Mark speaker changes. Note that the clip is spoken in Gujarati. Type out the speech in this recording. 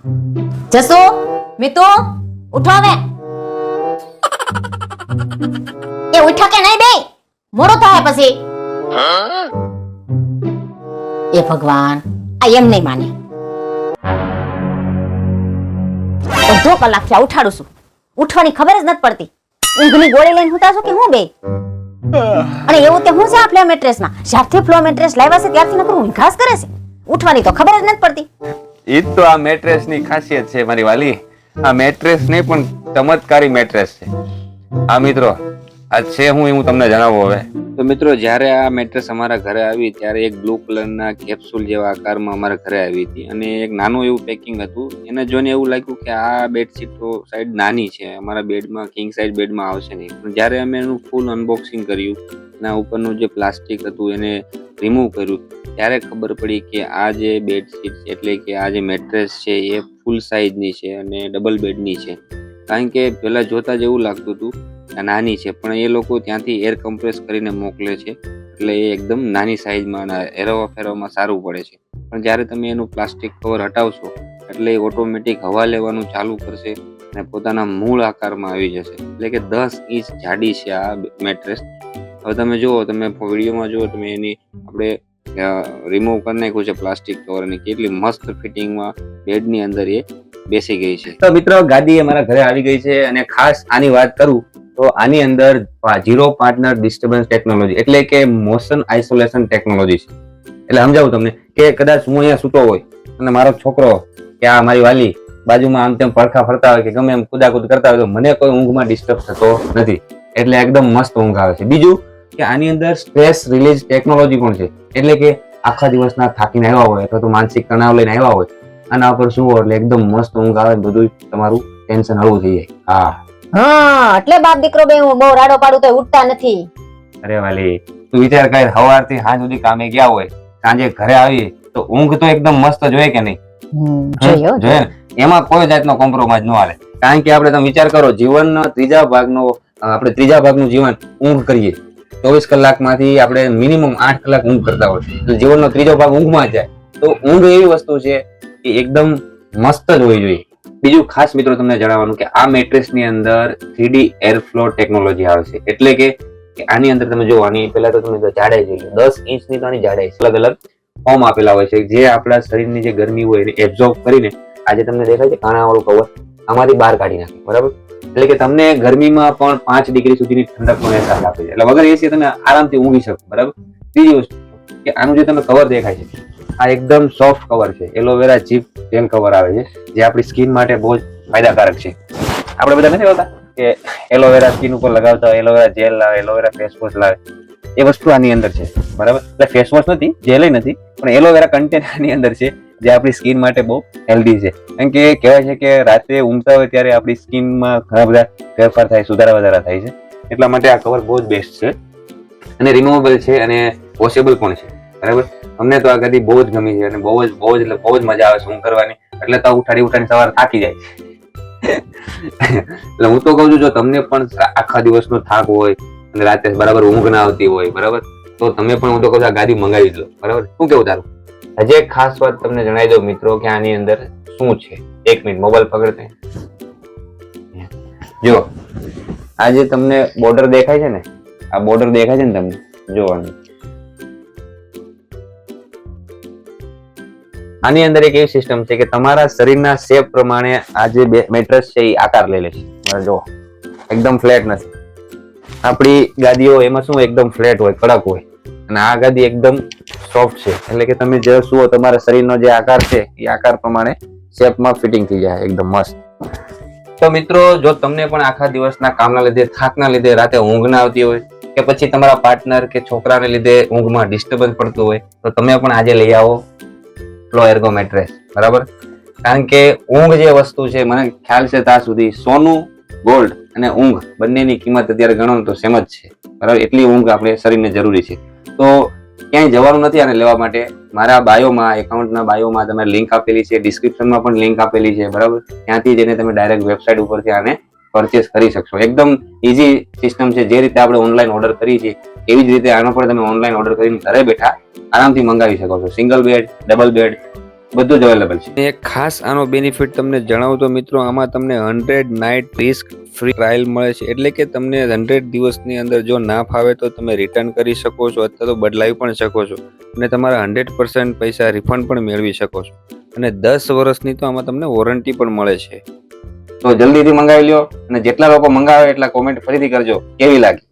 Speaker 1: જસુ મિતુ ઉઠો હવે. એ ઉઠા કે નહીં બે મોડું થાય પછી. એ ભગવાન આ એમ નહીં માને. અડધો કલાકથી ઉઠાડું છું, ઉઠવાની ખબર જ નથી પડતી. ઊંઘની ગોળી લઈને હુતા છો કે હું બે? અને એવું તે હું છે આ ફ્લો મેટ્રેસમાં? જ્યારથી ફ્લો મેટ્રેસ લાવ્યા છે ત્યારથી નકરું ઊંઘાસ કરે છે. ઉઠવાની તો ખબર જ નથી પડતી.
Speaker 2: ઈ તો આ મેટ્રેસ ની ખાસિયત છે મારી વાલી. આ મેટ્રેસ નહીં પણ ચમત્કારી મેટ્રેસ છે. આ મિત્રો આ છે હું તમને જણાવું હવે. તો મિત્રો જ્યારે આ મેટ્રેસ અમારા ઘરે આવી ત્યારે એક બ્લુ કલરના કેપ્સ્યુલ જેવા આકારમાં અમારા ઘરે આવી હતી અને એક નાનું એવું પેકિંગ હતું. એને જોઈને એવું લાગ્યું કે આ બેડશીટ તો સાઈડ નાની છે, અમારા બેડમાં કિંગ સાઈઝ બેડમાં આવશે નહીં. પણ જ્યારે અમે એનું ફૂલ અનબોક્સિંગ કર્યું, એના ઉપરનું જે પ્લાસ્ટિક હતું એને રિમૂવ કર્યું, ત્યારે ખબર પડી કે આ જે બેડશીટ એટલે કે આ જે મેટ્રેસ છે એ ફૂલ સાઈઝની છે અને ડબલ બેડની છે. કારણ કે પહેલા જોતા જ એવું લાગતું હતું આ નાની છે, પણ એ લોકો ત્યાંથી એર કમ્પ્રેસ કરીને મોકલે છે એટલે એ એકદમ નાની સાઈઝમાં એરવા ફેરવામાં સારું પડે છે. પણ જ્યારે તમે એનું પ્લાસ્ટિક કવર હટાવશો એટલે એ ઓટોમેટિક હવા લેવાનું ચાલુ કરશે અને પોતાના મૂળ આકારમાં આવી જશે. એટલે કે 10 ઇંચ જાડી છે આ મેટ્રેસ. હવે તમે જુઓ, તમે વિડીયોમાં જુઓ, તમે એની આપણે રિમૂવ કરી નાખ્યું છે પ્લાસ્ટિક કવર અને કેટલી મસ્ત ફિટિંગમાં બેડની અંદર એ બેસી ગઈ છે. તો મિત્રો ગાડી અમારા ઘરે આવી ગઈ છે અને ખાસ આની વાત કરું તો આની અંદર ઝીરો પાર્ટનર ડિસ્ટર્બન્સ ટેકનોલોજી એટલે કે મોશન આઇસોલેશન ટેકનોલોજી છે. એટલે સમજાવું તમને કે કદાચ હું અહીંયા સૂતો હોય અને મારો છોકરો કે આ મારી વાલી બાજુમાં આમ તેમ પડખા ફરતા હોય કે ગમે એમ કુદાકુદ કરતા હોય તો મને કોઈ ઊંઘમાં ડિસ્ટર્બ થતો નથી. એટલે એકદમ મસ્ત ઊંઘ આવે છે. બીજું કે આની અંદર સ્ટ્રેસ રિલીઝ ટેકનોલોજી પણ છે. એટલે કે આખા દિવસના થાકીને આવ્યા હોય અથવા તો માનસિક તણાવ લઈને આવ્યા હોય આના ઉપર શું એટલે એકદમ મસ્ત ઊંઘ આવે, બધું તમારું ટેન્શન હળવું થઈ જાય.
Speaker 1: હા એટલે બાપ દીકરો બે હું બહુ રાડો પાડું તો ઉઠતા નથી.
Speaker 2: અરે વાલી તું વિચાર કર, સવારથી સાંજ સુધી કામે ગયા હોય, સાંજે ઘરે આવીએ તો ઊંઘ તો એકદમ મસ્ત જોઈએ કે નહીં? જોઈએ. એમાં કોઈ જાતનો કોમ્પ્રોમાઇઝ ન હાલે. કારણ કે આપણે તમે વિચાર કરો, જીવનનો ત્રીજા ભાગનું જીવન ઊંઘ કરીએ. 24 કલાકમાંથી આપણે મિનિમમ 8 કલાક ઊંઘ કરતા હોય તો જીવનનો ત્રીજો ભાગ ઊંઘમાં જાય. તો ઊંઘ એવી વસ્તુ છે કે એકદમ મસ્ત જ હોવી જોઈએ. બીજું ખાસ મિત્રો તમને જણાવવાનું કે આ મેટ્રેસ ની અંદર 3D એર ફ્લો ટેકનોલોજી આવે છે. એટલે કે આની અંદર તમે જો, આની પહેલા તો તમે જાડાઈ જોઈ લો, 10 ઇંચની તો આની જાડાઈ છે. અલગ અલગ ફોર્મ આપેલા હોય છે જે આપણા શરીરની જે ગરમી હોય એને એબ્ઝોર્બ કરીને આજે તમને દેખાય છે કાણા વાળું કવર આમાંથી બહાર કાઢી નાખે. બરાબર? એટલે કે તમને ગરમીમાં પણ 5 ડિગ્રી સુધીની ઠંડકનો અહેસાસ આપે છે. એટલે વગર એસી તમે આરામથી ઊંઘી શકો. બરાબર? ત્રીજી વસ્તુ કે આનું જે તમે કવર દેખાય છે આ એકદમ સોફ્ટ કવર છે. એલોવેરા ચીપ જેલ કવર આવે છે જે આપણી સ્કિન માટે બહુ જ ફાયદાકારક છે. આપણે બધા નથી હોતા કે એલોવેરા સ્કિન ઉપર લગાવતા હોય, એલોવેરા જેલ લાવે, એલોવેરા ફેસ વોશ લાવે, એ વસ્તુ આની અંદર છે. બરાબર? એટલે ફેસ વોશ નથી, જેલ નથી, પણ એલોવેરા કન્ટેન્ટ આની અંદર છે જે આપણી સ્કિન માટે બહુ હેલ્ધી છે. કારણ કે કહેવાય છે કે રાતે ઊંઘતા હોય ત્યારે આપણી સ્કિનમાં ઘણા બધા ફેરફાર થાય, સુધારા વધારા થાય છે. એટલા માટે આ કવર બહુ જ બેસ્ટ છે અને રિમૂવેબલ છે અને વોશેબલ પણ છે. બરાબર? અમને તો આ ગાડી બહુ જ ગમી છે અને બહુ જ મજા આવે છે ઊંઘ કરવાની. એટલે તો ઉઠાડી સવારે થાકી જાય. એટલે હું તો કહું છું, જો તમને પણ આખા દિવસનો થાક હોય અને રાતે બરાબર ઊંઘ ના આવતી હોય, બરાબર, તો તમે પણ હું તો કહું છું આ ગાડી મંગાવી લો. બરાબર? શું કેવું તારું? હજી એક ખાસ વાત તમને જણાવી દઉં મિત્રો કે આની અંદર શું છે. 1 મિનિટ મોબાઈલ પકડતે. જો આ જે તમને બોર્ડર દેખાય છે ને, આ બોર્ડર દેખાય છે ને તમને, જોવાનું. આની અંદર એક એવી સિસ્ટમ છે કે તમારા શરીરના શેપ પ્રમાણે આ જે મેટ્રેસ છે એ આકાર લઈ લે છે. જો એકદમ ફ્લેટ નથી. આપણી ગાદીઓ એમાં શું એકદમ ફ્લેટ હોય, કડક હોય, અને આ ગાદી એકદમ સોફ્ટ છે. એટલે કે તમે જે સુવો તમારા શરીરનો જે આકાર છે એ આકાર પ્રમાણે શેપમાં ફિટિંગ થઈ જાય એકદમ મસ્ત. તો મિત્રો જો તમને પણ આખા દિવસના કામના લીધે, થાકના લીધે રાતે ઊંઘ ના આવતી હોય કે પછી તમારા પાર્ટનર કે છોકરાને લીધે ઊંઘમાં ડિસ્ટર્બન્સ પડતું હોય તો તમે પણ આજે લઈ આવો ફ્લો એર્ગો મેટ્રેસ. બરાબર? કારણ કે ઊંઘ જે વસ્તુ છે, મને ખ્યાલ છે ત્યાં સુધી સોનું, ગોલ્ડ અને ઊંઘ બંનેની કિંમત અત્યારે ગણો તો સેમ જ છે. બરાબર? એટલી ઊંઘ આપણે શરીરને જરૂરી છે. તો ક્યાંય જવાનું નથી આને લેવા માટે. મારા બાયોમાં, એકાઉન્ટના બાયોમાં તમે લિંક આપેલી છે, ડિસ્ક્રિપ્શનમાં પણ લિંક આપેલી છે. બરાબર? ત્યાંથી જઈને તમે ડાયરેક્ટ વેબસાઇટ ઉપરથી આને પરચેસ કરી શકશો. એકદમ ઈઝી સિસ્ટમ છે. જે રીતે આપણે ઓનલાઈન ઓર્ડર કરી છે એવી જ રીતે આનો પણ તમે ઓનલાઈન ઓર્ડર કરીને ઘરે બેઠા આરામથી મંગાવી શકો છો. સિંગલ બેડ, ડબલ બેડ, બધું જ અવેલેબલ છે. એક ખાસ આનો બેનિફિટ તમને જણાવું તો મિત્રો, આમાં તમને 100 નાઇટ રિસ્ક ફ્રી ટ્રાયલ મળે છે. એટલે કે તમને 100 દિવસની અંદર જો ના ફાવે તો તમે રિટર્ન કરી શકો છો અથવા તો બદલાવી પણ શકો છો અને તમારા 100% પૈસા રિફંડ પણ મેળવી શકો છો. અને 10 વર્ષની તો આમાં તમને વોરંટી પણ મળે છે. તો જલ્દીથી મંગાવી લ્યો અને જેટલા લોકો મંગાવે એટલા કોમેન્ટ ફરીથી કરજો કેવી લાગી.